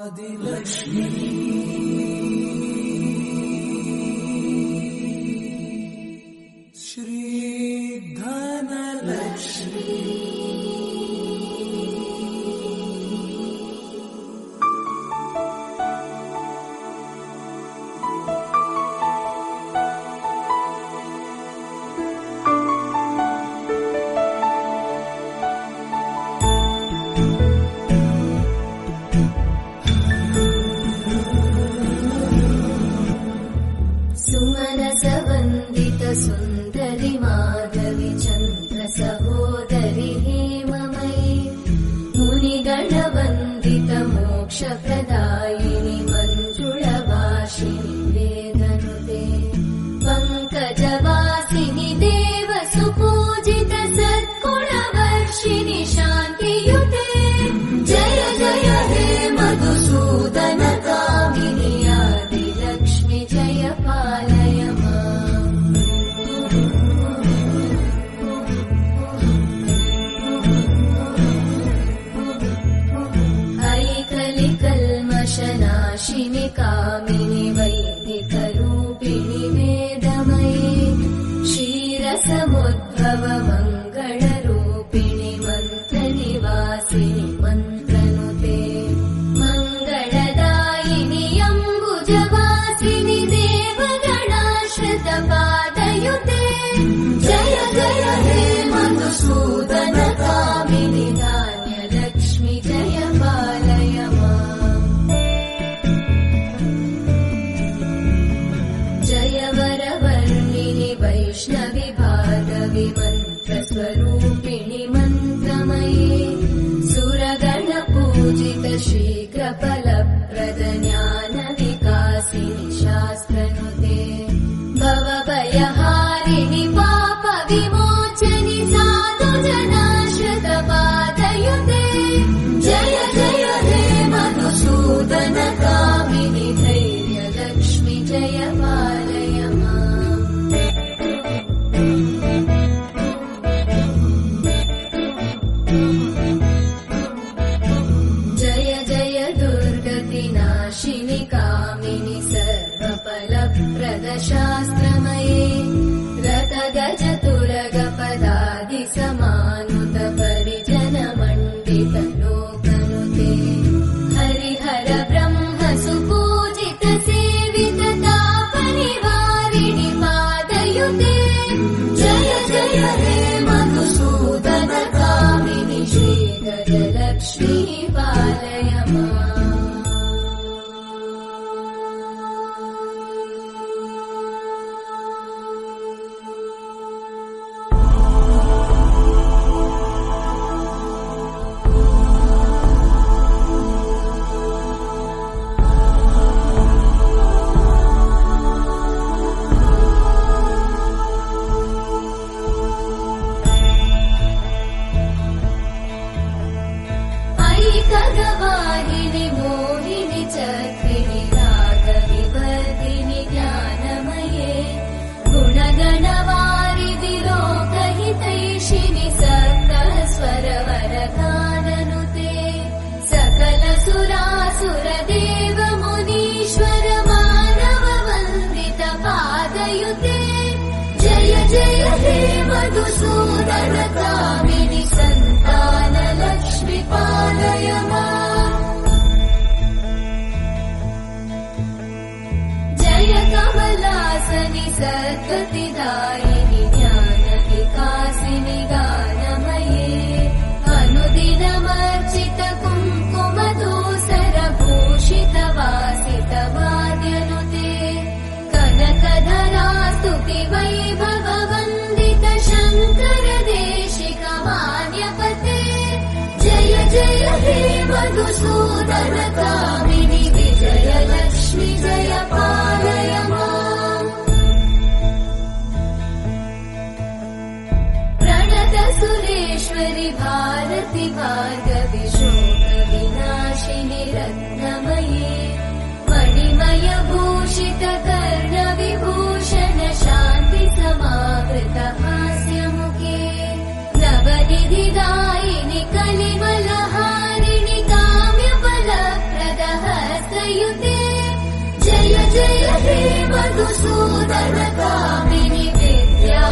आदिलक्ष्मी श्री धनलक्ष्मी सुन्दरि माधवी चन्द्र सहोदरि हेममयी मुनिगणवन्दित मोक्षप्रदायिनि मञ्जुळभाषिणि वेदनुते पङ्कजवासिनि देव सुपूजित सद्गुणवर्षिणि शान्तियुते जय जय हे मधुसूदन कामिनि आदिलक्ष्मि जय पालय नाशिनि कामिनि वैदिकरूपिणि वेदमये क्षीरसमुद्भव मङ्गलरूपिणि मन्त्रनिवासिनि मन्त्रनुते मङ्गलदायिनि अम्बुजवासिनि देवगणाश्रितपादयुते जय जय हे मधुसूदन कामिनि धान्यलक्ष्मि जय पालय वैष्णवि भार्गवि मन्त्रस्वरूपिणि मन्त्रमये सुरगणपूजित शीघ्रफलप्रद ज्ञानविकासिनि शास्त्रनुते भवभयहारिणि पापविमोचनि साधुजनाश्रितपादयुते जय जय हे मधुसूदन कामिनि धैर्यलक्ष्मि जय पालय जय जय दुर्गतिनाशिनि कामिनि सर्वफलप्रद शास्त्रमये रथगजतुरगपदादि समानुत परिजनमण्डित लोकनुते हरिहर ब्रह्म सुपूजित सेवित तापनिवारिणि पादयुते जय जय हे मधुसूदन कामिनि श्रीगजलक्ष्मी पालय खगवाहिनि मोहिनि चक्रिणि रागविवर्धिनि ज्ञानमये गुणगणवारिधि लोकहितैषिणि सप्तस्वरवरगाननुते सकल सुरासुरदेव मुनीश्वर मानव वन्दित पादयुते जय जय हे मधुसूदन कामिनि सन्तान लक्ष्मी पालय जय कमलासनि सद्गतिदायिनि ज्ञानविकासिनि गानमये अनुदिनमर्चित कुङ्कुमधूसरभूषित वासित वाद्यनुते कनकधरा स्तुति वैभव वन्दित शङ्कर देशिक मान्यपते जय जय हे मधुसूदन कामिनि विजयलक्ष्मि जय पालय प्रणत सुरेश्वरि भारति भार्गवि शोकविनाशिनि रत्नमये मणिमय भूषित कर्णविभूषण शान्ति समावृत हास्यमुखे नवनिधिदायिनि कलिमलहारिणि काम्यफलप्रद सुरयुते जय जय हे मधुसूदन कामिनि विद्या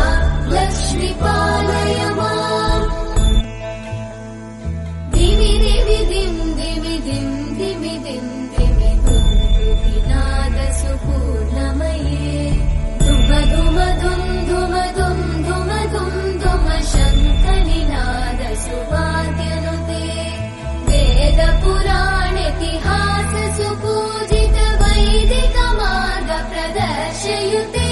लक्ष्मी पालय माम् दिमि दिमि दिं दिमि दिं दिमि दिं दिमि दुन्दुभिनाद सुपूर्णमये धुम धुम धुम धुम धुम धुम धुम धुम शङ्खनिनाद सुवाद्यनुते वेद पुराणेतिहास सुपूजित वैदिक मार्ग प्रदर्शयुते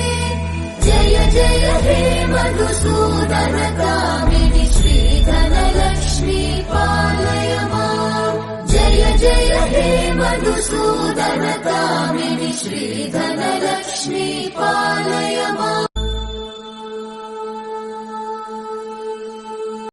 जय जय हे मधुसूदन कामिनि श्रीधन लक्ष्मी पालय माम् जय जय हे मधुसूदन कामिनि श्रीधन लक्ष्मी पालय माम्।